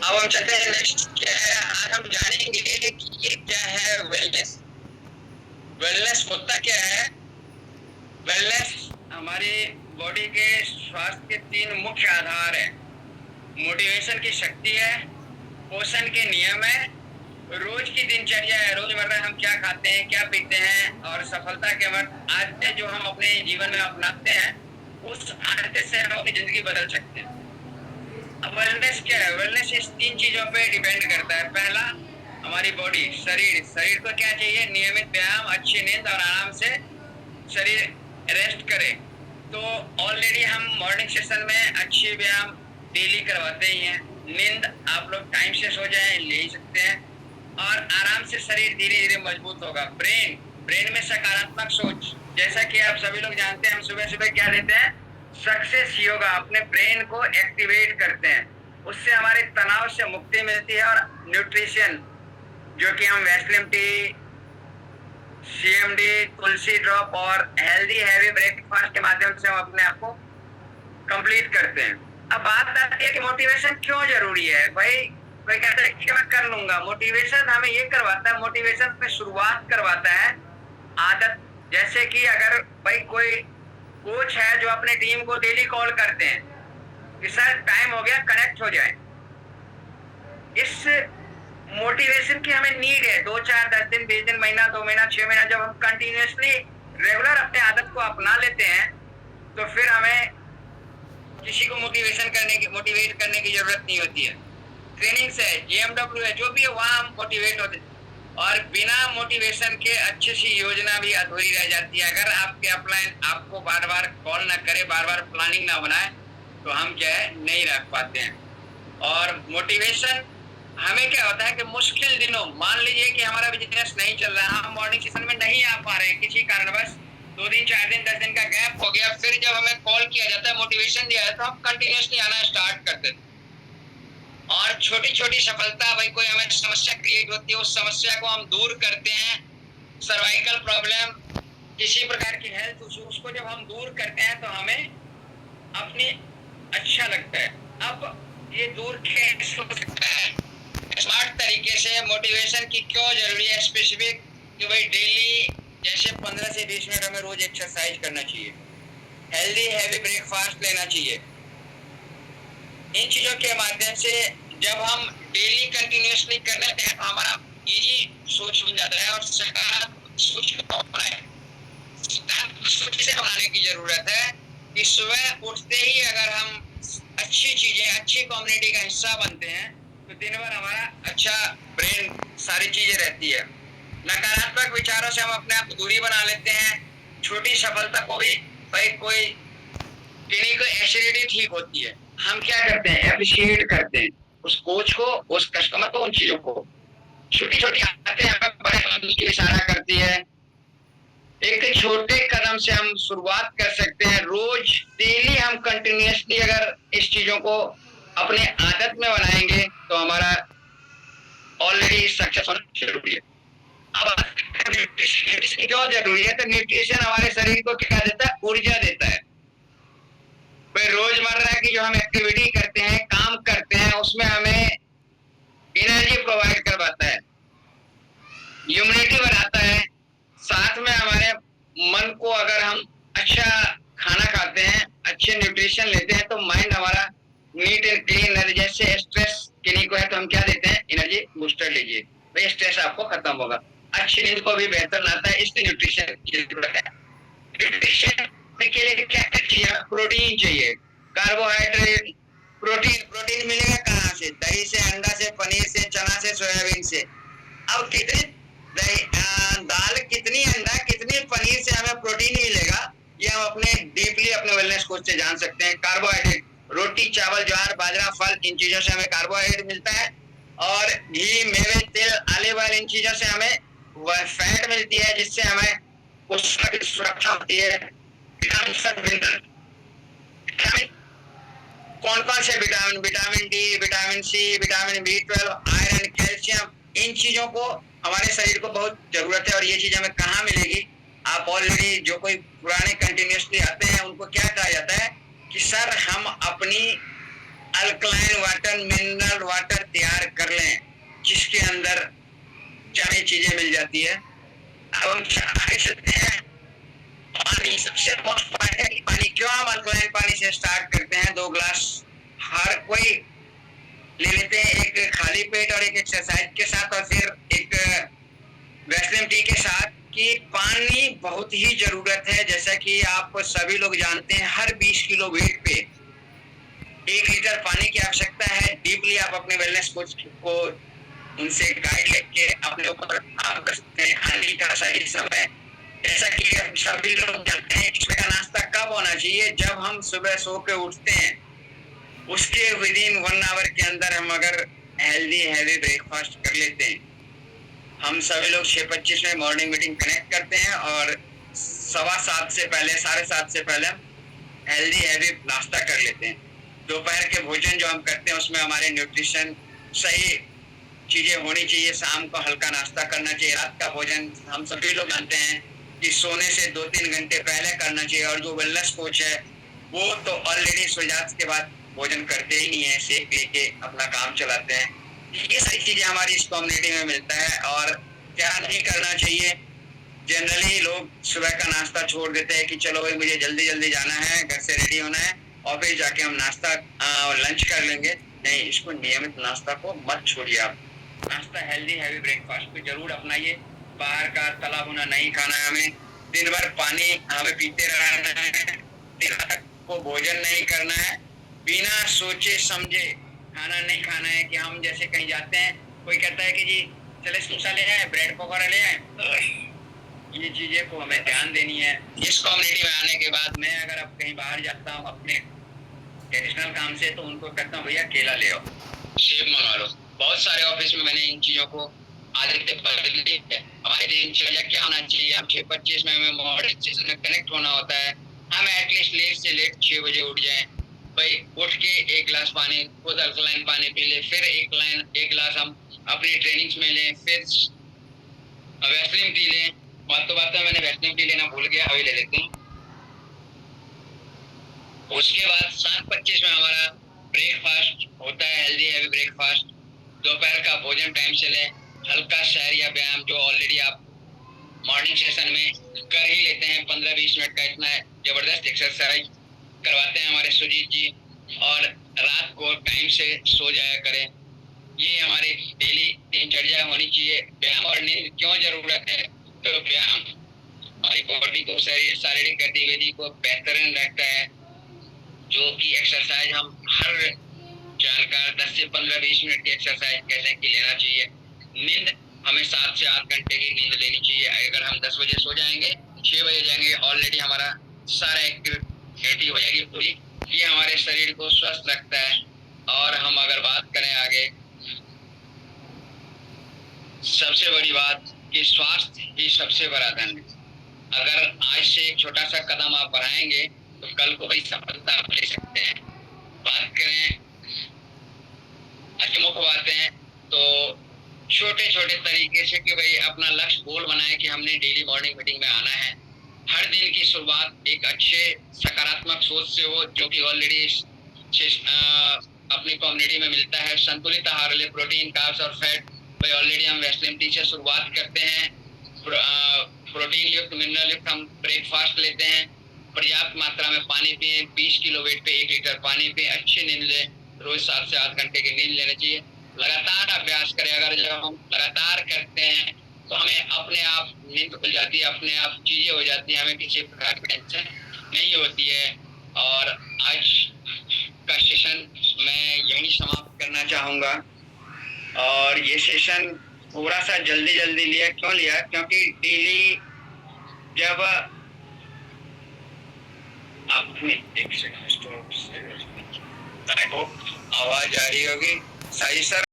अब हम चलते हैं नेक्स्ट क्या है। आज हम जानेंगे कि ये क्या है वेलनेस। वेलनेस होता क्या है। वेलनेस हमारी बॉडी के स्वास्थ्य के 3 मुख्य आधार हैं। मोटिवेशन की शक्ति है, पोषण के नियम है, रोज की दिनचर्या है, रोजमर्रा हम क्या खाते हैं, क्या पीते हैं, और सफलता के आदतें जो हम अपने जीवन में अपनाते हैं, उस आदत से हम अपनी जिंदगी बदल सकते हैं। अब वेलनेस क्या है। वेलनेस इस 3 चीजों पे डिपेंड करता है। पहला, हमारी बॉडी, शरीर को क्या चाहिए, नियमित व्यायाम, अच्छी नींद और आराम से शरीर रेस्ट करे। तो ऑलरेडी हम मॉर्निंग सेशन में अच्छी व्यायाम डेली करवाते ही हैं। नींद आप लोग टाइम से सो जाएं, ले ही सकते हैं, और आराम से शरीर धीरे धीरे मजबूत होगा। ब्रेन में सकारात्मक सोच, जैसा कि आप सभी लोग जानते हैं, हम सुबह सुबह क्या देते हैं, सक्सेस योगा, अपने ब्रेन को एक्टिवेट करते हैं। उससे हमारे तनाव से मुक्ति मिलती है। और न्यूट्रिशन, जो कि हम वैस्लिम टी, सीएमडी, तुलसी ड्रॉप और हेल्दी हैवी ब्रेकफास्ट के माध्यम से हम अपने आप को कंप्लीट करते हैं। अब बात आती है कि मोटिवेशन क्यों जरूरी है। भाई कोई कहता है कि मैं कर लूंगा। मोटिवेशन हमें ये करवाता है, मोटिवेशन में शुरुआत करवाता है आदत। जैसे कि अगर भाई कोई कोच है जो अपने टीम को डेली कॉल करते हैं कि सर टाइम हो गया, कनेक्ट हो जाए। इस मोटिवेशन की हमें नीड है। 2, 4, 10 दिन, 20 दिन, महीना, 2 महीना, 6 महीना, जब हम कंटिन्यूसली रेगुलर अपने आदत को अपना लेते हैं, तो फिर हमें किसी को मोटिवेट करने की जरूरत नहीं होती है। ट्रेनिंग से, GMW है, जो भी है, वहां हम मोटिवेट होते हैं। और बिना मोटिवेशन के अच्छी सी योजना भी अधूरी रह जाती है। अगर आपके अपलाइन आपको बार बार कॉल ना करे, बार बार प्लानिंग ना बनाए, तो हम क्या है, नहीं रख पाते हैं। और मोटिवेशन हमें क्या होता है कि मुश्किल दिनों, मान लीजिए कि हमारा बिजनेस नहीं चल रहा है, हम मॉर्निंग सेशन में नहीं आ पा रहे हैं किसी कारणवश, 2 दिन, 4 दिन, 10 दिन का गैप हो गया, फिर जब हमें कॉल किया जाता है, मोटिवेशन दिया जाता है, तो हम कंटिन्यूसली आना स्टार्ट करते हैं। और छोटी छोटी सफलता, भाई कोई हमें समस्या क्रिएट होती है, उस समस्या को हम दूर करते हैं। सर्वाइकल प्रॉब्लम, किसी प्रकार की हेल्थ इशू, उसको जब हम दूर करते हैं तो हमें अपनी अच्छा लगता है। अब ये दूर कैसे हो सकता है स्मार्ट तरीके से। मोटिवेशन की क्यों जरूरी है स्पेसिफिक, कि भाई डेली जैसे 15 से 20 मिनट हमें रोज एक्सरसाइज करना चाहिए, हेल्दी हैवी ब्रेकफास्ट लेना चाहिए। इन चीजों के माध्यम से जब हम डेली कंटिन्यूसली कर लेते हैं, तो हमारा इजी सोच बन जाता है। और सकारात्मक सोच से बनाने की जरूरत है कि सुबह उठते ही अगर हम अच्छी चीजें, अच्छी कम्युनिटी का हिस्सा बनते हैं, तो दिन भर हमारा अच्छा ब्रेन, सारी चीजें रहती है। नकारात्मक विचारों से हम अपने आप को दूरी बना लेते हैं। छोटी सफलता को भी, भाई कोई किन्हीं को एसिडिटी ठीक होती है, हम क्या करते हैं, अप्रिशिएट करते हैं उस कोच को, उस कस्टमर को, उन चीजों को। छोटी छोटी आदतें हमें बड़े आदमी की इशारा करती है। एक छोटे कदम से हम शुरुआत कर सकते हैं। रोज डेली हम कंटिन्यूसली अगर इस चीजों को अपने आदत में बनाएंगे, तो हमारा ऑलरेडी सक्सेस होना जरूरी है। अब न्यूट्रिशन क्यों जरूरी है, तो न्यूट्रिशन हमारे शरीर को क्या देता है, ऊर्जा देता है। रोजमर्रा की जो हम एक्टिविटी करते हैं, काम करते हैं, उसमें हमें एनर्जी प्रोवाइड करवाता है, इम्यूनिटी बढ़ाता है। साथ में हमारे मन को, अगर हम अच्छा खाना खाते हैं, अच्छे न्यूट्रिशन लेते हैं, तो माइंड हमारा नीट एंड क्लीन रहे। जैसे स्ट्रेस किन्हीं को है, तो हम क्या देते हैं, एनर्जी बूस्टर लीजिए, भाई स्ट्रेस आपको खत्म होगा। अच्छी नींद को भी बेहतर लाता है, इसलिए न्यूट्रिशन की जरूरत है। न्यूट्रिशन के लिए क्या चाहिए, प्रोटीन चाहिए, कार्बोहाइड्रेट, प्रोटीन मिलेगा कहाँ से, दही से, अंडा से, पनीर से, चना से, सोयाबीन से। अब कितनी दाल, कितनी अंडा, कितनी पनीर से हमें प्रोटीन मिलेगा, ये हम अपने डीपली अपने वेलनेस कोच से जान सकते हैं। कार्बोहाइड्रेट, रोटी, चावल, ज्वार, बाजरा, फल, इन चीजों से हमें कार्बोहाइड्रेट मिलता है। और घी, मेवे, तेल, ऑलिव ऑयल, इन चीजों से हमें वह फैट मिलती है, जिससे हमें उसकी सुरक्षा होती है। कौन कौन से vitamin, vitamin D, vitamin C, vitamin B12, iron, calcium, इन चीजों को हमारे शरीर को बहुत जरूरत है। और ये चीज हमें कहाँ मिलेगी, आप ऑलरेडी जो कोई पुराने कंटिन्यूसली आते हैं, उनको क्या कहा जाता है कि सर हम अपनी अल्कलाइन वाटर, मिनरल वाटर उसके अंदर चाहे चीजें मिल जाती है। अब हम आगे चलते हैं। पानी सबसे मोस्ट पॉइंट है कि पानी क्यों हम अल्कलाइन पानी से स्टार्ट करते हैं। 2 ग्लास हर कोई ले लेते हैं, एक खाली पेट और एक एक्सरसाइज के साथ और फिर एक वैसलीन टी के साथ। कि पानी बहुत ही जरूरत है, जैसा कि आप सभी लोग जानते हैं, हर 20 किलो वेट पे 1 लीटर पानी की आवश्यकता है। डीपली आप अपने वेलनेस कोच को उनसे गाइड लेके अपने ऊपर काम कर सकते हैं। खाने का सही समय, जैसा कि हम सभी लोग जानते हैं सुबह का नाश्ता कब होना चाहिए, जब हम सुबह सो के उठते हैं उसके विदिन 1 आवर के अंदर हम अगर हेल्दी हैवी ब्रेकफास्ट कर लेते हैं। हम सभी लोग 6:25 में मॉर्निंग मीटिंग कनेक्ट करते हैं और 7:15 से पहले 7:30 से पहले हेल्दी हैवी नाश्ता कर लेते हैं। दोपहर के भोजन जो हम करते हैं उसमें हमारे न्यूट्रिशन सही चीजें होनी चाहिए। शाम को हल्का नाश्ता करना चाहिए। रात का भोजन हम सभी लोग जानते हैं कि सोने से 2-3 घंटे पहले करना चाहिए। और जो वेलनेस कोच है वो तो ऑलरेडी सूर्यास्त के बाद भोजन करते ही नहीं है, शेक लेके अपना काम चलाते हैं। ये सारी चीजें हमारी इस कम्युनिटी में मिलता है। और क्या नहीं करना चाहिए, जनरली लोग सुबह का नाश्ता छोड़ देते हैं कि चलो भाई मुझे जल्दी जल्दी जाना है, घर से रेडी होना है, ऑफिस जाके हम नाश्ता लंच कर लेंगे। नहीं, इसको नियमित नाश्ता को मत छोड़िए। आप नाश्ता हेल्दी हैवी ब्रेकफास्ट को जरूर अपनाइए। बाहर का तला भुना नहीं खाना है हमें। दिन भर पानी हमें पीते रहना है। दिन तक को भोजन नहीं करना है। बिना सोचे समझे खाना नहीं खाना है। कि हम जैसे कहीं जाते हैं, कोई कहता है कि जी चले समोसा ले आए, ब्रेड पकौड़ा ले आए, ये चीजें को हमें ध्यान देनी है। इस कम्युनिटी में आने के बाद मैं अगर अब कहीं बाहर जाता हूँ अपने ट्रेडिशनल काम से, तो उनको कहता हूँ भैया केला ले आओ, सेब मंगा लो। बहुत सारे ऑफिस में मैंने इन चीजों को आदतें बदली है। हमारी दिनचर्या क्या होना चाहिए, हम 6:25 में हमें मॉर्निंग सेशन में कनेक्ट होना होता है। हम एटलीस्ट लेट से लेट 6 बजे उठ जाए भाई। उठ के 1 गिलास पानी, खुद अल्कलाइन पानी पी ले, फिर 1 गिलास हम अपनी ट्रेनिंग्स में लें, फिर वैसलीन टी लें। बात में मैंने वैसलीन टी लेना भूल गया, अभी ले लेते हैं। उसके बाद 7:25 में हमारा ब्रेकफास्ट होता है, हेल्दी हैवी ब्रेकफास्ट। दोपहर का भोजन टाइम से लें। हल्का सैर या व्यायाम जो ऑलरेडी आप मॉर्निंग सेशन में कर ही लेते हैं, 15-20 मिनट का इतना जबरदस्त एक्सरसाइज करवाते हैं हमारे सुजीत जी। और रात को टाइम से सो जाया करें। ये हमारे डेली दिनचर्या होनी चाहिए। व्यायाम और नींद क्यों जरूरत है, तो व्यायाम हमारी बॉडी को शारीरिक गतिविधि को बेहतरीन रखता है। जो कि एक्सरसाइज हम हर जानकार 10 से 15-20 मिनट की एक्सरसाइज कैसे की लेना चाहिए। नींद हमें 7 से 8 घंटे की नींद लेनी चाहिए। अगर हम 10 बजे सो जाएंगे, 6 बजे जाएंगे, ऑलरेडी हमारा सारा एक्टिविटी हो जाएगी पूरी। ये हमारे शरीर को स्वस्थ रखता है। और हम अगर बात करें आगे, सबसे बड़ी बात कि स्वास्थ्य ही सबसे बड़ा धन है। अगर आज से एक छोटा सा कदम आप बढ़ाएंगे तो कल को बड़ी सफलता आप ले सकते हैं। बात करें मुख्य बातें, तो छोटे छोटे तरीके से कि भाई अपना लक्ष्य गोल बनाए कि हमने डेली मॉर्निंग मीटिंग में आना है। हर दिन की शुरुआत एक अच्छे सकारात्मक सोच से हो, जो कि ऑलरेडी अपनी कम्युनिटी में मिलता है। संतुलित आहार ले, प्रोटीन, कार्ब्स और फैट। भाई ऑलरेडी हम वैसलीन टी से शुरुआत करते हैं। प्रोटीन युक्त, मिनरल युक्त हम ब्रेकफास्ट लेते हैं। पर्याप्त मात्रा में पानी पिए। 20 किलो वेट पे 1 लीटर पानी पिए। अच्छी नींद लें। रोज 7 से 8 घंटे की नींद लेनी चाहिए। लगातार अभ्यास करें। अगर जब हम लगातार करते हैं तो हमें अपने आप नींद खुल जाती है, अपने आप चीजें हो जाती है, हमें किसी प्रकार की टेंशन नहीं होती है। और आज का सेशन मैं यहीं समाप्त करना चाहूंगा। और ये सेशन थोड़ा सा जल्दी लिया, क्यों लिया, क्योंकि डेली जब आपने एक सेकंड आवाज आ रही होगी, सही सर।